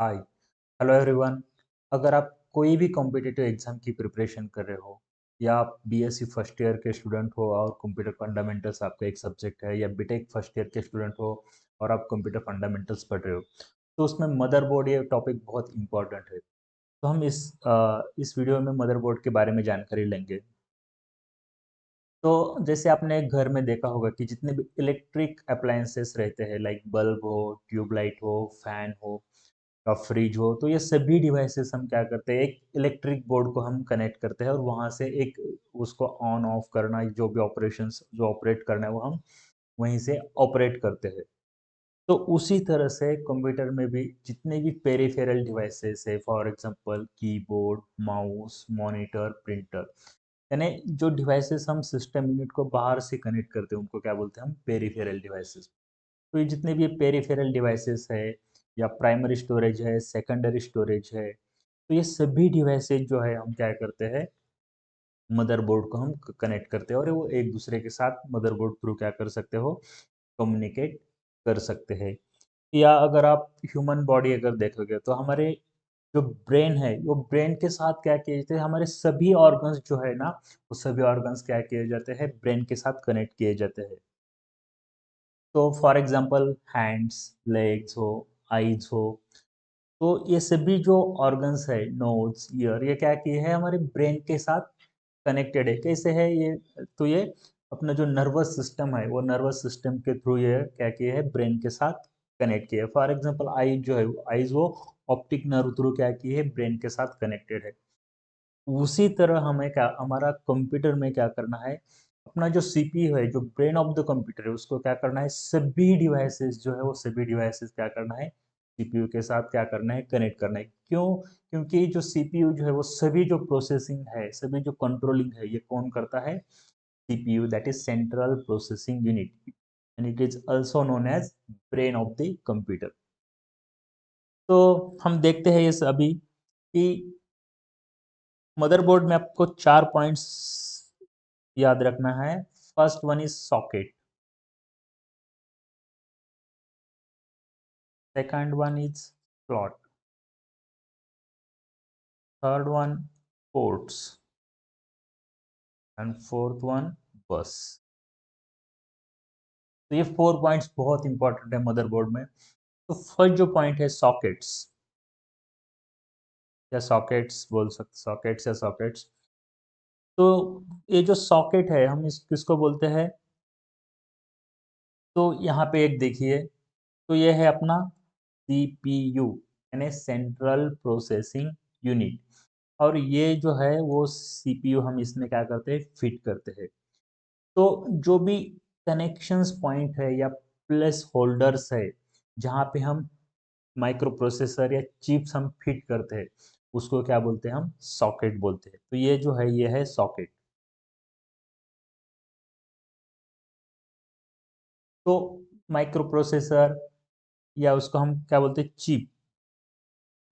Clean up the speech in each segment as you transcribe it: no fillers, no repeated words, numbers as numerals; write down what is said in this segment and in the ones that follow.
Hi hello everyone. अगर आप कोई भी कॉम्पिटिटिव एग्जाम की प्रिपरेशन कर रहे हो या आप बीएससी फर्स्ट ईयर के स्टूडेंट हो और कंप्यूटर फंडामेंटल्स आपका एक सब्जेक्ट है या बीटेक फर्स्ट ईयर के स्टूडेंट हो और आप कंप्यूटर फंडामेंटल्स पढ़ रहे हो तो उसमें मदरबोर्ड ये टॉपिक बहुत इंपॉर्टेंट है। तो हम इस वीडियो में मदरबोर्ड के बारे में जानकारी लेंगे। तो जैसे आपने घर में देखा होगा कि जितने भी इलेक्ट्रिक अप्लायंसेस रहते हैं लाइक बल्ब हो, ट्यूबलाइट हो, फैन हो का फ्रिज हो, तो ये सभी डिवाइसेस हम क्या करते हैं, एक इलेक्ट्रिक बोर्ड को हम कनेक्ट करते हैं और वहाँ से एक उसको ऑन ऑफ करना, जो भी ऑपरेशंस जो ऑपरेट करना है वो हम वहीं से ऑपरेट करते हैं। तो उसी तरह से कंप्यूटर में भी जितने भी पेरिफेरल डिवाइसेस है, for example keyboard, mouse, monitor, printer, यानी जो डिवाइसेस हम सिस्टम यूनिट को बाहर से कनेक्ट करते हैं उनको क्या बोलते हैं हम, पेरिफेरल डिवाइसेस। तो ये जितने भी पेरिफेरल डिवाइसेस है या प्राइमरी स्टोरेज है, सेकेंडरी स्टोरेज है, तो ये सभी डिवाइसेस जो है हम क्या करते हैं, मदरबोर्ड को हम कनेक्ट करते हैं और वो एक दूसरे के साथ मदरबोर्ड थ्रू क्या कर सकते हो, कम्युनिकेट कर सकते हैं। या अगर आप ह्यूमन बॉडी अगर देखोगे तो हमारे जो ब्रेन है वो ब्रेन के साथ क्या किए जाते हैं, हमारे सभी ऑर्गन्स जो है ना, वो सभी ऑर्गन्स क्या किए जाते हैं, ब्रेन के साथ कनेक्ट किए जाते हैं। तो फॉर एग्जांपल हैंड्स, लेग्स हो, आईज हो, तो ये सभी जो ऑर्गन्स है, नोज, ईयर, ये क्या किए हैं, हमारे ब्रेन के साथ कनेक्टेड है। कैसे है ये? तो ये अपना जो नर्वस सिस्टम है वो नर्वस सिस्टम के थ्रू ये क्या किए है, ब्रेन के साथ कनेक्ट किए है। फॉर एग्जांपल आई जो है, आईज वो ऑप्टिक नर्व थ्रू क्या की है, ब्रेन के साथ कनेक्टेड है। उसी तरह हमें क्या, हमारा कंप्यूटर में क्या करना है, अपना जो सीपीयू है, जो ब्रेन ऑफ द कंप्यूटर है, उसको क्या करना है, सभी डिवाइसेस जो है वो सभी डिवाइसेस क्या करना है, सीपीयू के साथ क्या करना है, कनेक्ट करना है। क्यों? क्योंकि जो सीपीयू जो है वो सभी जो प्रोसेसिंग है, सभी जो कंट्रोलिंग है, ये कौन करता है, CPU, that is central processing unit, and it is also known as brain of the computer. तो हम देखते हैं ये अभी कि मदरबोर्ड में आपको 4 पॉइंट्स याद रखना है। First one is socket, second one is slot, third one ports, and fourth one बस। तो ये 4 पॉइंट्स बहुत इंपॉर्टेंट है मदरबोर्ड में। तो फर्स्ट जो पॉइंट है सॉकेट्स, या सॉकेट्स बोल सकते, सॉकेट्स या सॉकेट्स। तो ये जो सॉकेट है हम इस किसको बोलते हैं, तो यहाँ पे एक देखिए, तो ये है अपना सीपीयू, यानी सेंट्रल प्रोसेसिंग यूनिट। और ये जो है वो सीपीयू हम इसमें क्या करते हैं, फिट करते हैं। तो जो भी कनेक्शंस पॉइंट है या प्लेस होल्डर्स है, जहाँ पे हम माइक्रो प्रोसेसर या चिप्स हम फिट करते हैं, उसको क्या बोलते हैं, हम सॉकेट बोलते हैं। तो ये जो है ये है सॉकेट। तो माइक्रो प्रोसेसर या उसको हम क्या बोलते हैं, चिप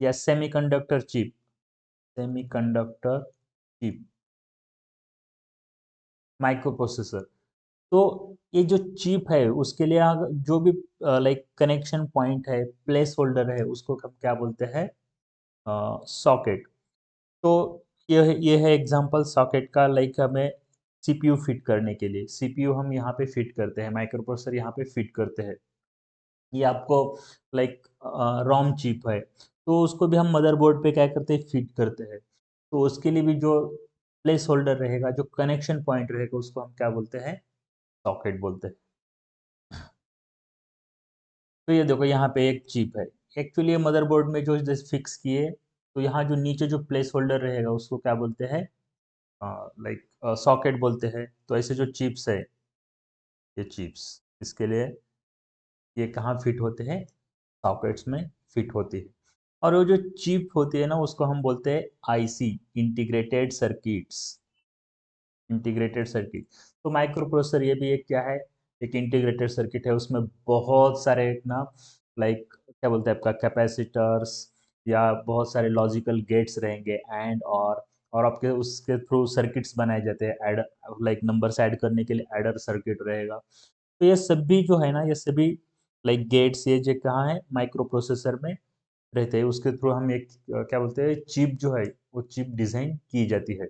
या semiconductor chip, semiconductor chip, micro processor. तो ये जो चिप है उसके लिए जो भी लाइक कनेक्शन पॉइंट है, प्लेस होल्डर है, उसको हम क्या बोलते हैं, सॉकेट। तो ये है एग्जांपल सॉकेट का। लाइक हमें सीपीयू फिट करने के लिए, सीपीयू हम यहाँ पे फिट करते हैं, माइक्रो प्रोसेसर यहाँ पे फिट करते हैं। ये आपको लाइक रोम चिप है, तो उसको भी हम मदरबोर्ड पे क्या करते हैं, फिट करते हैं। तो उसके लिए भी जो प्लेस होल्डर रहेगा, जो कनेक्शन पॉइंट रहेगा, उसको हम क्या बोलते हैं, सॉकेट बोलते हैं। तो ये देखो यहाँ पे एक चिप है, एक्चुअली ये मदरबोर्ड में जो जैसे फिक्स किए, तो यहाँ जो नीचे जो प्लेस होल्डर रहेगा उसको क्या बोलते हैं, लाइक सॉकेट बोलते हैं। तो ऐसे जो चिप्स है, ये चिप्स इसके लिए ये कहाँ फिट होते हैं, सॉकेट्स में फिट होती है। और वो जो चिप होती है ना, उसको हम बोलते हैं IC, integrated circuits, integrated circuit. तो माइक्रो प्रोसेसर ये भी एक क्या है, एक इंटीग्रेटेड सर्किट है। उसमें बहुत सारे ना, लाइक क्या बोलते हैं आपका, कैपेसिटर्स या बहुत सारे लॉजिकल गेट्स रहेंगे, एंड और आपके उसके थ्रू सर्किट्स बनाए जाते हैं, ऐड लाइक नंबर्स ऐड करने के लिए एडर सर्किट रहेगा। तो ये सभी जो है ना, ये सभी लाइक गेट्स, ये जो कहाँ है, माइक्रो प्रोसेसर में रहते हैं, उसके थ्रू हम एक क्या बोलते हैं चिप जो है वो चिप डिजाइन की जाती है।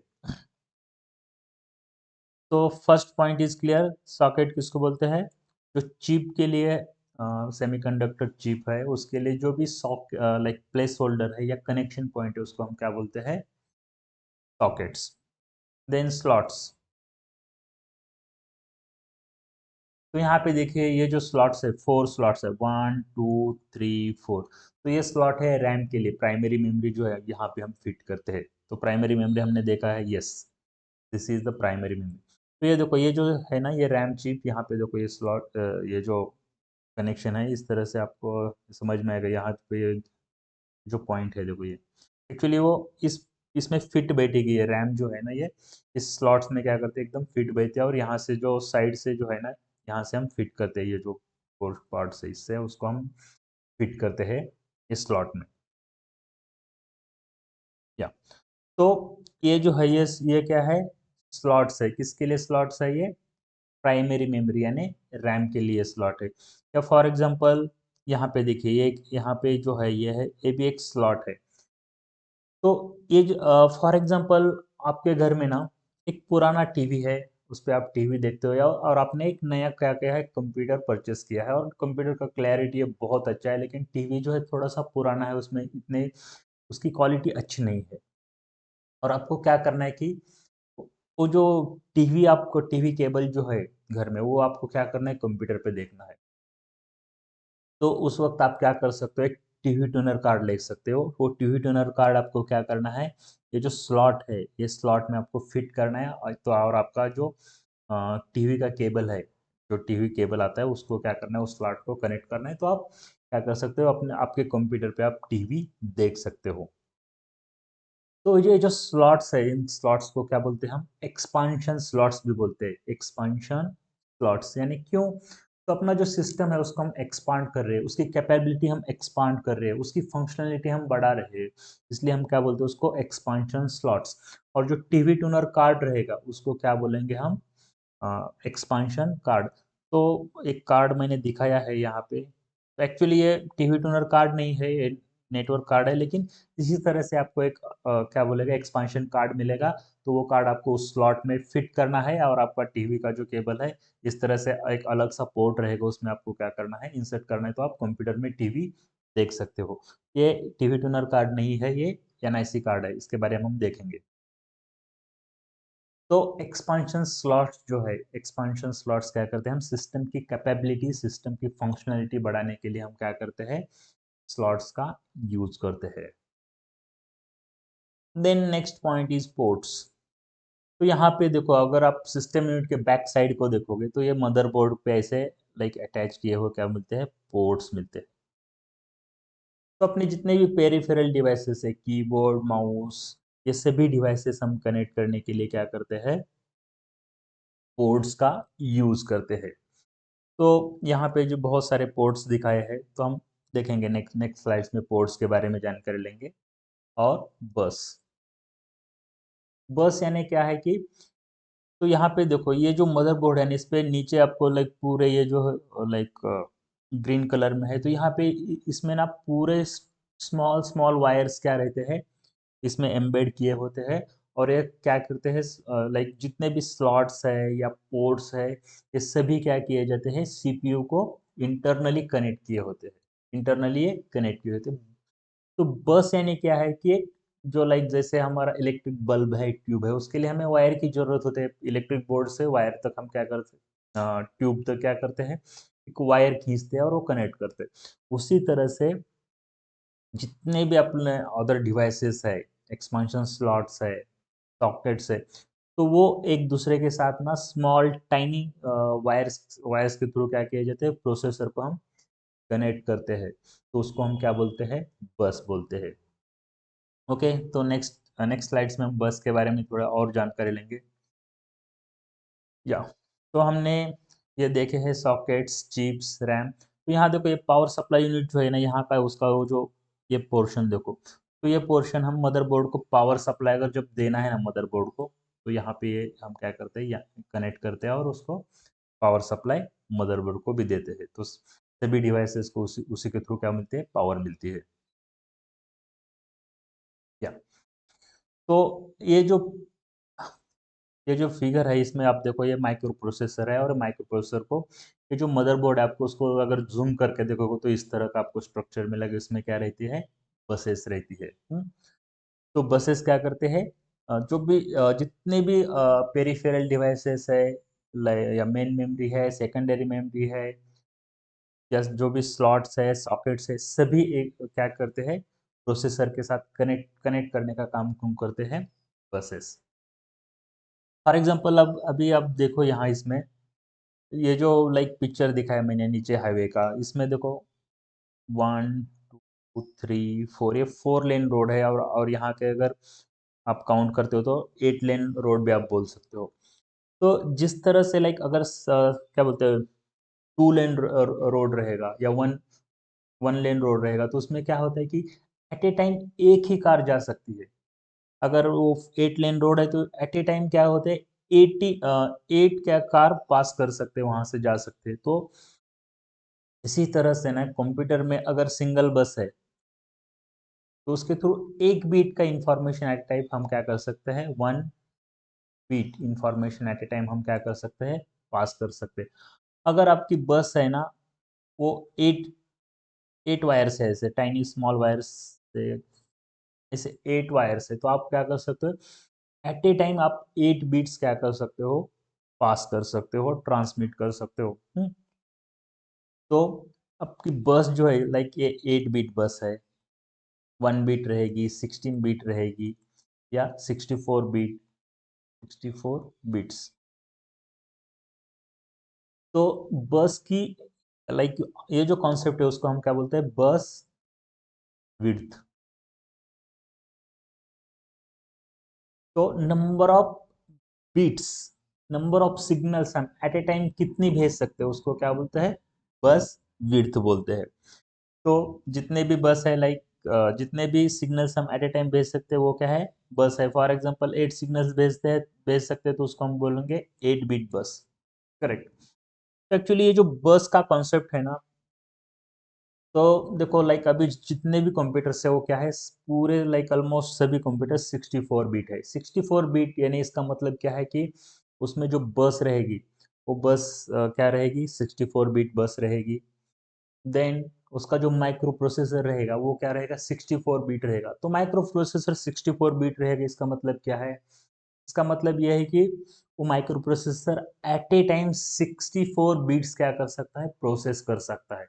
तो first point is clear, socket किसको बोलते हैं? जो चिप के लिए सेमीकंडक्टर चिप है उसके लिए जो भी लाइक प्लेस होल्डर है या कनेक्शन पॉइंट है उसको हम क्या बोलते हैं? सॉकेट्स। Then slots. तो यहाँ पे देखिए ये जो स्लॉट्स है 4 स्लॉट्स है, 1 2 3 4। तो ये स्लॉट है रैम के लिए, प्राइमरी मेमोरी जो है यहाँ पे हम फिट करते हैं। तो प्राइमरी मेमोरी हमने देखा है, yes this is the primary memory. तो ये देखो ये जो है ना ये रैम चिप, यहाँ पे देखो ये स्लॉट, ये जो कनेक्शन है इस तरह से आपको समझ में आएगा। यहाँ पे जो पॉइंट है देखो ये एक्चुअली वो इस इसमें फिट बैठेगी। ये रैम जो है ना ये इस स्लॉट्स में क्या करते हैं एकदम फिट बैठते हैं, और यहाँ से जो साइड से जो है ना यहाँ से हम फिट करते हैं, ये जो फोर पार्ट है इससे उसको हम फिट करते हैं इस स्लॉट में। या तो ये जो है ये क्या है? स्लॉट्स है। किसके लिए स्लॉट्स है? ये प्राइमरी मेमोरी यानी रैम के लिए स्लॉट है। या फॉर एग्जांपल यहाँ पे देखिए ये यहाँ पे जो है ये है, ये भी एक स्लॉट है। तो ये फॉर एग्जांपल आपके घर में ना एक पुराना टीवी है, उस पर आप टीवी देखते हो, या और आपने एक नया क्या क्या है कंप्यूटर परचेस किया है, और कंप्यूटर का क्लैरिटी बहुत अच्छा है, लेकिन टीवी जो है थोड़ा सा पुराना है, उसमें इतने उसकी क्वालिटी अच्छी नहीं है। और आपको क्या करना है कि वो जो टीवी, आपको टीवी केबल जो है घर में वो आपको क्या करना है कंप्यूटर पे देखना है। तो उस वक्त आप क्या कर सकते हो, एक टीवी ट्यूनर कार्ड ले सकते हो। वो टीवी ट्यूनर कार्ड आपको क्या करना है, ये जो स्लॉट है ये स्लॉट में आपको फिट करना है, और आपका जो टीवी का केबल है, जो टीवी केबल आता है उसको क्या करना है, उस स्लॉट को कनेक्ट करना है। तो आप क्या कर सकते हो, अपने आपके कंप्यूटर पे आप टीवी देख सकते हो। तो ये जो स्लॉट्स है इन स्लॉट्स को क्या बोलते हैं हम? एक्सपांशन स्लॉट्स भी बोलते हैं। एक्सपांशन स्लॉट्स यानी क्यों? तो अपना जो सिस्टम है उसको हम एक्सपांड कर रहे हैं, उसकी कैपेबिलिटी हम एक्सपांड कर रहे हैं, उसकी फंक्शनलिटी हम बढ़ा रहे हैं, इसलिए हम क्या बोलते हैं उसको? Expansion slots. और जो टीवी ट्यूनर कार्ड रहेगा उसको क्या बोलेंगे हम? Expansion card. तो एक कार्ड मैंने दिखाया है यहाँ पे, तो एक्चुअली ये टीवी टूनर कार्ड नहीं है, ये नेटवर्क कार्ड है, लेकिन इसी तरह से आपको एक क्या बोलेगा एक्सपांशन कार्ड मिलेगा। तो वो कार्ड आपको उस स्लॉट में फिट करना है, और आपका टीवी का जो केबल है इस तरह से एक अलग सा पोर्ट रहेगा, उसमें आपको क्या करना है, इंसर्ट करना है, तो आप कंप्यूटर में टीवी देख सकते हो। ये टीवी टूनर कार्ड नहीं है, ये एनआईसी कार्ड है, इसके बारे में हम देखेंगे। तो एक्सपांशन स्लॉट्स जो है, एक्सपांशन स्लॉट्स क्या करते हैं, हम सिस्टम की कैपेबिलिटी, सिस्टम की फंक्शनलिटी बढ़ाने के लिए हम क्या करते हैं, स्लॉट्स का यूज करते हैं। Then next point is ports. तो यहाँ पे देखो अगर आप सिस्टम यूनिट के बैक साइड को देखोगे तो ये मदरबोर्ड पे ऐसे लाइक अटैच किए हुए क्या मिलते हैं, पोर्ट्स मिलते हैं। तो अपने जितने भी पेरिफेरल डिवाइसेस है, कीबोर्ड माउस, ये सभी डिवाइसेस हम कनेक्ट करने के लिए क्या करते हैं, पोर्ट्स का यूज करते हैं। तो यहाँ पे जो बहुत सारे पोर्ट्स दिखाए हैं, तो हम देखेंगे नेक्स्ट नेक्स्ट स्लाइड्स में पोर्ट्स के बारे में जानकारी लेंगे। और बस, बस यानी क्या है कि, तो यहाँ पे देखो ये जो मदरबोर्ड है ना, इस पे नीचे आपको लाइक पूरे ये जो लाइक ग्रीन कलर में है, तो यहाँ पे इसमें ना पूरे स्मॉल स्मॉल वायर्स क्या रहते हैं, इसमें एम्बेड किए होते हैं। और ये क्या करते हैं, लाइक जितने भी स्लॉट्स है या पोर्ट्स है, ये सभी क्या किए जाते हैं, सीपीयू को इंटरनली कनेक्ट किए होते हैं, इंटरनली ये कनेक्ट किए होते हैं। तो बस यानी क्या है कि एक जो लाइक जैसे हमारा इलेक्ट्रिक बल्ब है, ट्यूब है, उसके लिए हमें वायर की जरूरत होती है। इलेक्ट्रिक बोर्ड से वायर तक हम क्या करते हैं, ट्यूब तक क्या करते हैं, एक वायर खींचते हैं और वो कनेक्ट करते हैं। उसी तरह से जितने भी अपने अदर डिवाइसेस है, एक्सपांशन स्लॉट्स है, सॉकेट्स है, तो वो एक दूसरे के साथ ना स्मॉल टाइनी वायर्स वायर्स के थ्रू क्या किए जाते हैं, प्रोसेसर को हम कनेक्ट करते हैं। तो उसको हम क्या बोलते हैं, बस बोलते हैं। ओके, तो नेक्स्ट नेक्स्ट स्लाइड्स में हम बस के बारे में थोड़ा और जानकारी लेंगे। या तो हमने ये देखे हैं सॉकेट्स, चिप्स, रैम। तो यहाँ देखो ये पावर सप्लाई यूनिट जो है ना यहाँ का, उसका वो जो ये पोर्शन देखो, तो ये पोर्शन हम मदरबोर्ड को पावर सप्लाई अगर जब देना है ना मदरबोर्ड को, तो यहाँ पे ये हम क्या करते हैं, यहाँ कनेक्ट करते हैं और उसको पावर सप्लाई मदरबोर्ड को भी देते हैं। तो सभी डिवाइसेस को उसी उसी के थ्रू क्या मिलती है, पावर मिलती है। तो ये जो फिगर है इसमें आप देखो, ये माइक्रो प्रोसेसर है, और माइक्रो प्रोसेसर को ये जो मदरबोर्ड है, आपको उसको अगर जूम करके देखोगे तो इस तरह का आपको स्ट्रक्चर मिलेगा। इसमें क्या रहती है, बसेस रहती है। तो बसेस क्या करते हैं, जो भी जितने भी पेरिफेरल डिवाइसेस है, या मेन मेमोरी है, सेकेंडरी मेमोरी है, या जो भी स्लॉट्स है, सॉकेट्स है, सभी एक क्या करते हैं, प्रोसेसर के साथ कनेक्ट कनेक्ट करने का काम कौन करते हैं, बसेस। फॉर एग्जांपल अब अभी आप देखो यहाँ इसमें, ये जो लाइक पिक्चर दिखाया मैंने नीचे हाईवे का, इसमें देखो 1 2 3 4, ये 4 लेन रोड है, और यहाँ के अगर आप काउंट करते हो तो 8 लेन रोड भी आप बोल सकते हो। तो जिस तरह से लाइक अगर क्या बोलते हैं, 2 लेन रोड रहेगा, या वन वन लेन रोड रहेगा, तो उसमें क्या होता है कि एट ए टाइम एक ही कार जा सकती है। अगर वो 8 लेन रोड है तो एट ए टाइम क्या होते हैं, 8 क्या कार पास कर सकते हैं, वहां से जा सकते हैं। तो इसी तरह से ना कंप्यूटर में अगर सिंगल बस है, तो उसके थ्रू एक बीट का इंफॉर्मेशन एट टाइप हम क्या कर सकते हैं, 1 bit information at a time हम क्या कर सकते हैं, पास कर सकते हैं। अगर आपकी बस है ना, वो 8 8 वायर्स है, ऐसे टाइनी स्मॉल वायर्स से, ऐसे 8 वायर्स है, तो आप क्या कर सकते हो, एट ए टाइम आप 8 बीट्स क्या कर सकते हो, पास कर सकते हो, ट्रांसमिट कर सकते हो। तो आपकी बस जो है लाइक ये 8 बीट बस है, 1 बीट रहेगी, 16 बीट रहेगी, या 64 बीट, 64 बिट्स। तो बस की लाइक ये जो कॉन्सेप्ट है उसको हम क्या बोलते हैं, बस विड्थ। तो number of bits, number of signals हम एट ए टाइम कितनी भेज सकते हैं, उसको क्या बोलते हैं, बस विड्थ बोलते हैं। तो जितने भी बस है लाइक जितने भी सिग्नल्स हम एट ए टाइम भेज सकते हैं वो क्या है, बस है। फॉर एग्जांपल 8 सिग्नल्स भेज सकते हैं, तो उसको हम बोलेंगे 8 बिट बस। करेक्ट। एक्चुअली ये जो बस का कॉन्सेप्ट है ना, तो देखो लाइक अभी जितने भी कंप्यूटर्स है वो क्या है, पूरे लाइक ऑलमोस्ट सभी कंप्यूटर 64 बिट है। 64 बिट यानी इसका मतलब क्या है कि उसमें जो बस रहेगी, वो बस क्या रहेगी, 64 बिट बस रहेगी। देन उसका जो माइक्रो प्रोसेसर रहेगा वो क्या रहेगा, 64 बिट रहेगा। तो माइक्रो प्रोसेसर 64 बिट रहेगा, इसका मतलब क्या है, इसका मतलब यह है कि वो micro processor at a time 64 bits क्या कर सकता है, प्रोसेस कर सकता है।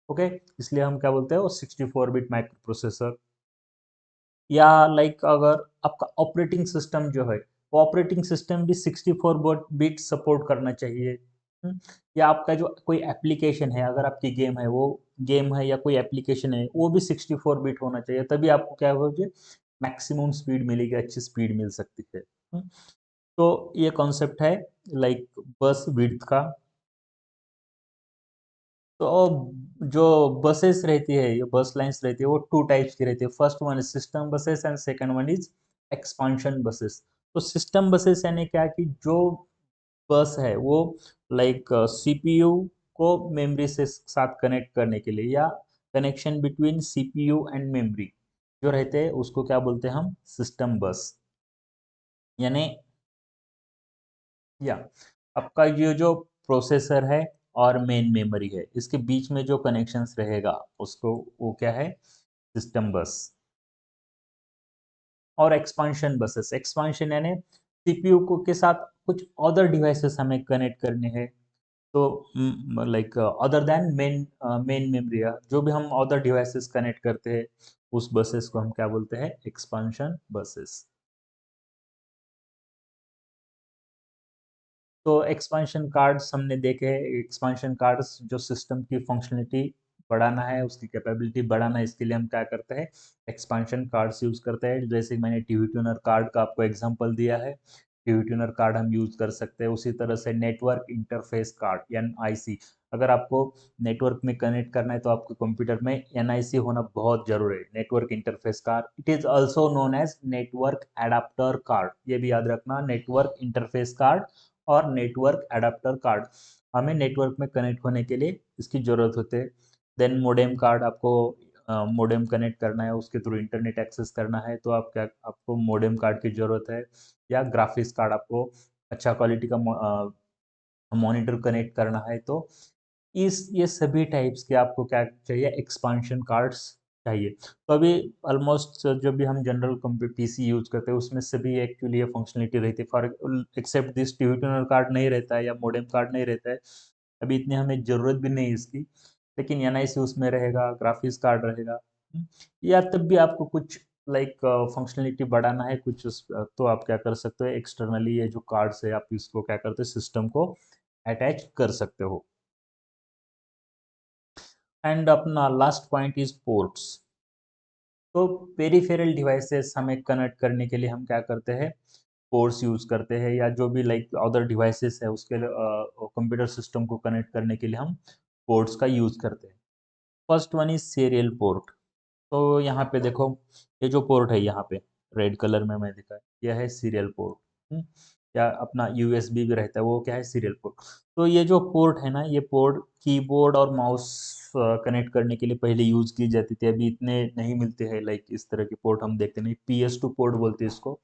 ओके, इसलिए हम क्या बोलते हैं, वो 64 बिट माइक्रो प्रोसेसर। या लाइक अगर आपका ऑपरेटिंग सिस्टम जो है, वो ऑपरेटिंग सिस्टम भी 64 बिट सपोर्ट करना चाहिए। या आपका जो कोई एप्लीकेशन है, अगर आपकी गेम है, वो गेम है या कोई एप्लीकेशन है, वो भी 64 बिट होना चाहिए, तभी आपको क्या होगा, मैक्सिमम स्पीड मिलेगी, अच्छी स्पीड मिल सकती है। तो ये कॉन्सेप्ट है लाइक बस विड्थ का। तो जो बसेस रहती है, ये बस लाइंस रहती है, वो 2 टाइप्स की रहती है। First one is system buses and second one is expansion buses. तो सिस्टम बसेस यानी क्या कि जो बस है वो लाइक सीपीयू को मेमोरी से साथ कनेक्ट करने के लिए, या connection between CPU and memory जो रहते हैं, उसको क्या बोलते हैं हम, सिस्टम बस। यानी या आपका ये जो प्रोसेसर है और मेन मेमोरी है, इसके बीच में जो कनेक्शंस रहेगा, उसको वो क्या है, सिस्टम बस। और एक्सपांशन बसेस, एक्सपांशन यानी सीपीयू को के साथ कुछ अदर डिवाइसेस हमें कनेक्ट करने हैं। तो like other than main memory, जो भी हम अदर डिवाइसेस कनेक्ट करते हैं, उस बसेस को हम क्या बोलते हैं, एक्सपांशन बसेस। तो एक्सपांशन कार्ड्स हमने देखे हैं। एक्सपांशन कार्ड्स जो सिस्टम की फंक्शनलिटी बढ़ाना है, उसकी कैपेबिलिटी बढ़ाना है, इसके लिए हम क्या करते हैं, एक्सपांशन कार्ड्स यूज़ करते हैं। जैसे मैंने टीवी ट्यूनर कार्ड का आपको एग्जांपल दिया है, टीवी ट्यूनर कार्ड हम यूज़ कर सकते हैं। उसी तरह से नेटवर्क इंटरफेस कार्ड, एनआईसी, अगर आपको नेटवर्क में कनेक्ट करना है तो आपके कंप्यूटर में एनआईसी होना बहुत जरूरी है, network interface card. It is also known as network adapter card, ये भी याद रखना, नेटवर्क इंटरफेस कार्ड और नेटवर्क एडाप्टर कार्ड, हमें नेटवर्क में कनेक्ट होने के लिए इसकी ज़रूरत होती है। देन मोडेम कार्ड आपको मोडेम कनेक्ट करना है, उसके थ्रू इंटरनेट एक्सेस करना है, तो आपको मोडेम कार्ड की ज़रूरत है, या ग्राफिक्स कार्ड आपको अच्छा क्वालिटी का मॉनिटर कनेक्ट करना है, तो इस ये सभी टाइप्स के आपको क्या चाहिए, एक्सपांशन कार्ड्स चाहिए। तो अभी ऑलमोस्ट जो भी हम जनरल पीसी यूज करते हैं उसमें सभी एक्चुअली ये फंक्शनलिटी रहती है, for except this TV tuner card नहीं रहता है या मोडेम कार्ड नहीं रहता है, अभी इतनी हमें ज़रूरत भी नहीं है इसकी, लेकिन एनआईसी उसमें रहेगा, ग्राफिक्स कार्ड रहेगा। या तब भी आपको कुछ लाइक फंक्शनलिटी बढ़ाना है कुछ तो आप क्या कर सकते हो, एक्सटर्नली ये जो कार्ड्स है आप इसको क्या करते हो, सिस्टम को अटैच कर सकते हो। एंड अपना लास्ट पॉइंट इज पोर्ट्स। तो पेरिफेरल डिवाइसेस हमें कनेक्ट करने के लिए हम क्या करते हैं, पोर्ट्स यूज करते हैं, या जो भी लाइक अदर डिवाइसेस है उसके कंप्यूटर सिस्टम को कनेक्ट करने के लिए हम पोर्ट्स का यूज करते हैं। First one is serial port. तो यहाँ पे देखो, ये जो पोर्ट है यहाँ पे रेड कलर में मैं दिखा, यह है सीरियल पोर्ट। या अपना यूएसबी भी रहता है, वो क्या है, सीरियल पोर्ट। तो ये जो पोर्ट है ना, ये पोर्ट कीबोर्ड और माउस कनेक्ट करने के लिए पहले यूज की जाती थी, अभी इतने नहीं मिलते हैं, लाइक इस तरह के पोर्ट हम देखते नहीं, PS2 पोर्ट बोलते हैं इसको।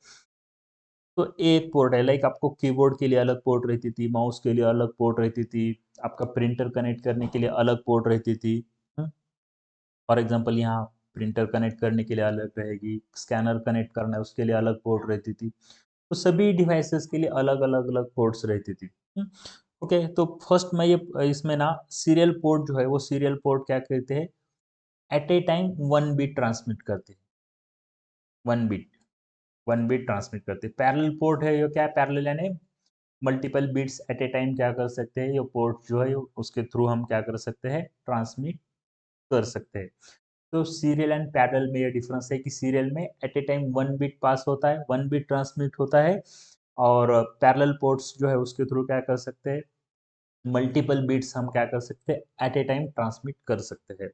तो एक पोर्ट है, लाइक आपको कीबोर्ड के लिए अलग पोर्ट रहती थी, माउस के लिए अलग पोर्ट रहती थी, आपका प्रिंटर कनेक्ट करने के लिए अलग पोर्ट रहती थी। फॉर एग्जांपल यहाँ प्रिंटर कनेक्ट करने के लिए अलग रहेगी, स्कैनर कनेक्ट करना है उसके लिए अलग पोर्ट रहती थी, तो सभी डिवाइसेस के लिए अलग अलग अलग पोर्ट्स रहती थी। ओके, तो फर्स्ट मैं ये इसमें ना सीरियल पोर्ट जो है, वो सीरियल पोर्ट क्या कहते हैं, at a time 1 bit transmit करते हैं, 1 बिट, 1 बिट ट्रांसमिट करते हैं। पैरेलल पोर्ट है, ये क्या है, पैरेलल यानी multiple bits at a time क्या कर सकते हैं, ये पोर्ट जो है उसके थ्रू हम क्या कर सकते हैं, ट्रांसमिट कर सकते हैं। तो सीरियल एंड पैरेलल में ये डिफरेंस है कि सीरियल में एट ए टाइम 1 बिट पास होता है, 1 बिट ट्रांसमिट होता है, और पैरेलल पोर्ट्स जो है उसके थ्रू क्या कर सकते हैं, मल्टीपल बिट्स हम क्या कर सकते हैं, एट ए टाइम ट्रांसमिट कर सकते हैं।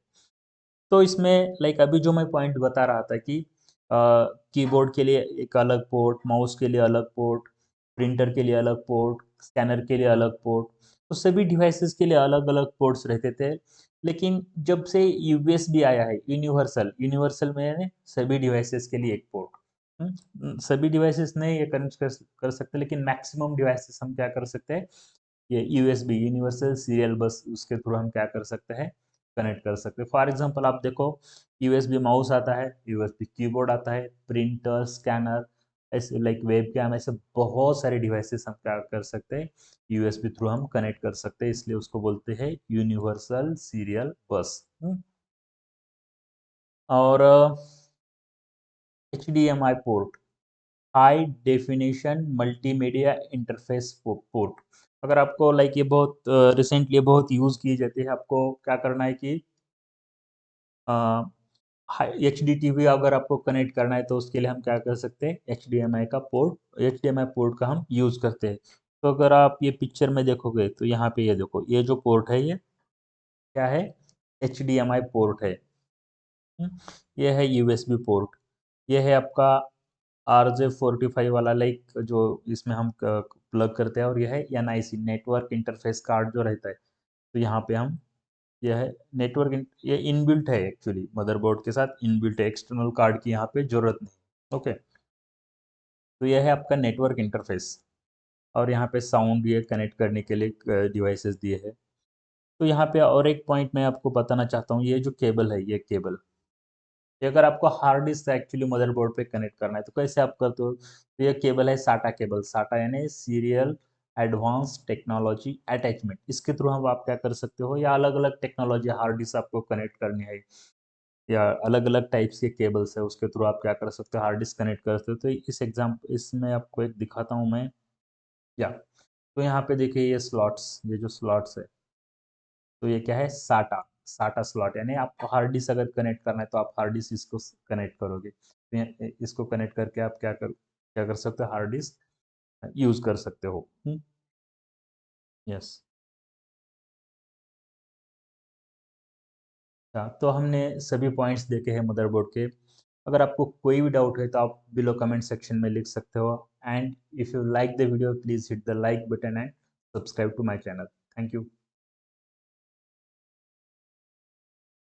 तो इसमें लाइक अभी जो मैं पॉइंट बता रहा था कि कीबोर्ड के लिए एक अलग पोर्ट, माउस के लिए अलग पोर्ट, प्रिंटर के लिए अलग पोर्ट, स्कैनर के लिए अलग पोर्ट, तो सभी डिवाइसेस के लिए अलग अलग पोर्ट्स रहते थे। लेकिन जब से यूएसबी आया है, यूनिवर्सल, यूनिवर्सल में सभी डिवाइसेस के लिए एक पोर्ट, सभी डिवाइसेस नहीं ये कनेक्ट कर सकते, लेकिन मैक्सिमम डिवाइसेस हम क्या कर सकते हैं, ये यूएसबी, यूनिवर्सल सीरियल बस, उसके थ्रू हम क्या कर सकते हैं, कनेक्ट कर सकते हैं। फॉर एग्जांपल आप देखो, यूएसबी माउस आता है, यूएसबी कीबोर्ड आता है, प्रिंटर, स्कैनर, ऐसे लाइक वेब कैम, ऐसे बहुत सारे डिवाइसेस हम क्या कर सकते हैं, यूएसबी थ्रू हम कनेक्ट कर सकते हैं, इसलिए उसको बोलते हैं यूनिवर्सल सीरियल बस। और HDMI port, high definition multimedia interface port. अगर आपको लाइक ये बहुत रिसेंटली बहुत यूज़ की जाती है, आपको क्या करना है कि HDTV अगर आपको कनेक्ट करना है, तो उसके लिए हम क्या कर सकते हैं, HDMI पोर्ट का हम यूज़ करते हैं। तो अगर आप ये पिक्चर में देखोगे, तो यहाँ पे ये देखो, ये जो पोर्ट है ये क्या है, HDMI पोर्ट है। ये है USB पोर्ट, ये है आपका RJ45 वाला, लाइक जो इसमें हम प्लग करते हैं, और यह है NIC, नेटवर्क इंटरफेस कार्ड जो रहता है। तो यहाँ पे हम, यह है ये इनबिल्ट है, एक्चुअली मदरबोर्ड के साथ इनबिल्ट है, एक्सटर्नल कार्ड की यहाँ पे जरूरत नहीं। ओके, तो यह है आपका नेटवर्क इंटरफेस, और यहाँ पे साउंड ये कनेक्ट करने के लिए डिवाइसेस दिए हैं। तो यहाँ पे और एक पॉइंट मैं आपको बताना चाहता हूँ, ये जो केबल है, ये केबल, ये अगर आपको हार्ड डिस्क से एक्चुअली मदरबोर्ड पे कनेक्ट करना है, तो कैसे आप करते हो, तो ये केबल है साटा केबल, साटा यानी सीरियल एडवांस टेक्नोलॉजी अटैचमेंट, इसके थ्रू हम आप क्या कर सकते हो, या अलग अलग टेक्नोलॉजी हार्ड डिस्क आपको कनेक्ट करनी है, या अलग अलग टाइप्स के केबल्स है, उसके थ्रू आप क्या कर सकते हो, हार्ड डिस्क कनेक्ट कर सकते हो। तो इस एग्जाम्पल, इसमें आपको एक दिखाता हूँ मैं, या तो यहाँ पे देखिए ये स्लॉट्स, ये जो स्लॉट्स है, तो ये क्या है, साटा, साटा स्लॉट, यानी आपको हार्ड डिस्क अगर कनेक्ट करना है, तो आप हार्ड डिस्क इसको कनेक्ट करोगे, तो इसको कनेक्ट करके आप क्या कर सकते हो, हार्ड डिस्क यूज कर सकते हो। यस, तो हमने सभी पॉइंट्स देखे हैं मदरबोर्ड के। अगर आपको कोई भी डाउट है, तो आप बिलो कमेंट सेक्शन में लिख सकते हो, and if you like the video, please hit the like button and subscribe to my channel. Thank you.